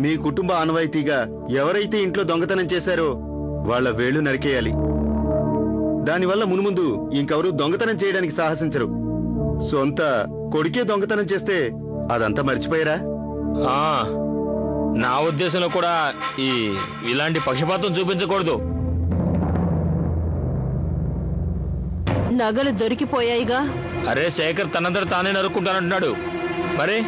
మీ కుటుంబ ఆనవాయితీగా ఎవరైతే ఇంట్లో దొంగతనం చేశారో వాళ్ళ వేళ్లు నరికేయాలి. దానివల్ల మునుముందు ఇంకెవరూ దొంగతనం చేయడానికి సాహసించరు. సొంత కొడుకే దొంగతనం చేస్తే అదంతా మర్చిపోయారా? నా ఉద్దేశంలో కూడా ఇలాంటి పక్షపాతం చూపించకూడదు. నగలు దొరికిపోయాయిగా. అరే శేఖర్ తనంతట తానే నరుక్కుంటానంటున్నాడు. మరి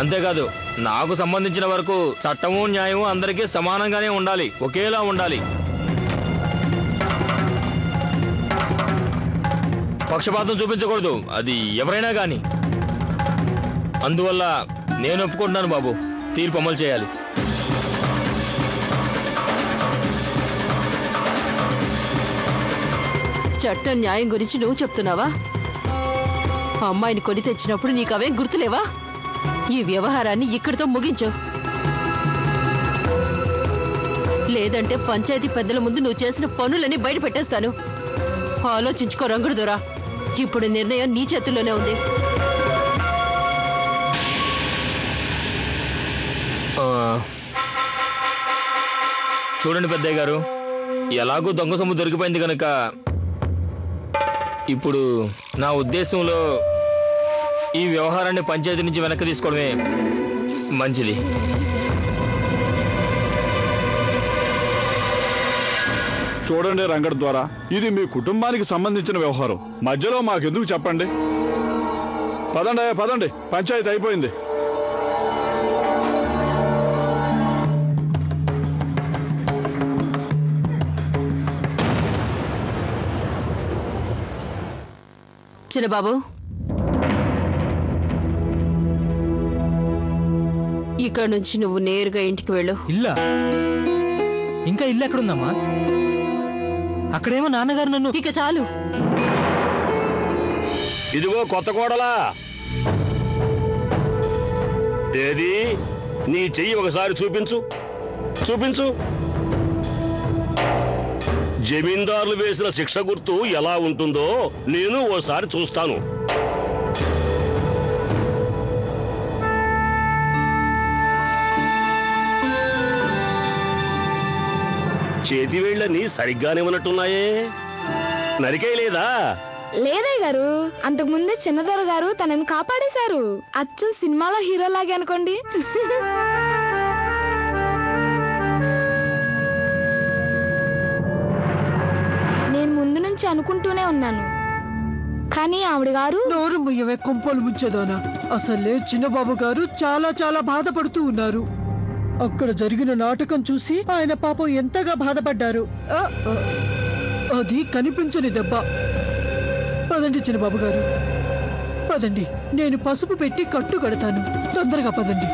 అంతేకాదు, నాకు సంబంధించిన వరకు చట్టము న్యాయము అందరికీ సమానంగానే ఉండాలి, ఒకేలా ఉండాలి. పక్షపాతం చూపించకూడదు, అది ఎవరైనా గాని. అందువల్ల నేను ఒప్పుకుంటున్నాను బాబు, తీర్పు అమలు చేయాలి. చట్టం న్యాయం గురించి నువ్వు చెప్తున్నావా? అమ్మాయిని కొని తెచ్చినప్పుడు నీకు అవే గుర్తులేవా? ఈ వ్యవహారాన్ని ఇక్కడితో ముగించు. లేదంటే పంచాయతీ పెద్దల ముందు నువ్వు చేసిన పనులని బయట పెట్టేస్తాను. ఆలోచించుకో రంగుడు దొరా, ఇప్పుడు నిర్ణయం నీ చేతుల్లోనే ఉంది. చూడండి పెద్దయ్య గారు, ఎలాగూ దొంగ సొమ్ము దొరికిపోయింది కనుక ఇప్పుడు నా ఉద్దేశంలో ఈ వ్యవహారాన్ని పంచాయతీ నుంచి వెనక్కి తీసుకోవడమే మంచిది. చూడండి రంగడు ద్వారా, ఇది మీ కుటుంబానికి సంబంధించిన వ్యవహారం, మధ్యలో మాకెందుకు చెప్పండి. పదండి పదండి, పంచాయతీ అయిపోయింది. చిన్నబాబు, ఇక్కడ నుంచి నువ్వు నేరుగా ఇంటికి వెళ్ళు. ఇల్లా? ఇంకా ఇల్లు ఎక్కడుందమ్మా? అక్కడేమో నాన్నగారు నన్ను. ఇక చాలు. ఇదిగో కొత్త కోడలా, ఏది నీ చెయ్యి ఒకసారి చూపించు చూపించు. జమీందారులు వేసిన శిక్ష గుర్తు ఎలా ఉంటుందో నేను ఓసారి చూస్తాను. చేతి వేళ్ళని సరిగ్గానే ఉన్నట్టున్నాయే, నరికేయలేదా? లేదయ్య గారు, అంతకుముందే చిన్నదొర గారు తనని కాపాడేశారు. అచ్చం సినిమాలో హీరోలాగే అనుకోండి. నేను ముందు నుంచి అనుకుంటూనే ఉన్నాను, కానీ ఆవిడ గారు. నోరు ముయ్యవే కొంపలు ముంచేదోనా. అసలే చిన్నబాబు గారు చాలా చాలా బాధపడుతూ ఉన్నారు. అక్కడ జరిగిన నాటకం చూసి ఆయన పాపం ఎంతగా బాధపడ్డారు. అది కనిపించని దెబ్బ. పదండి చిన్నబాబు గారు, పదండి. నేను పసుపు పెట్టి కట్టు కడతాను. తొందరగా పదండి.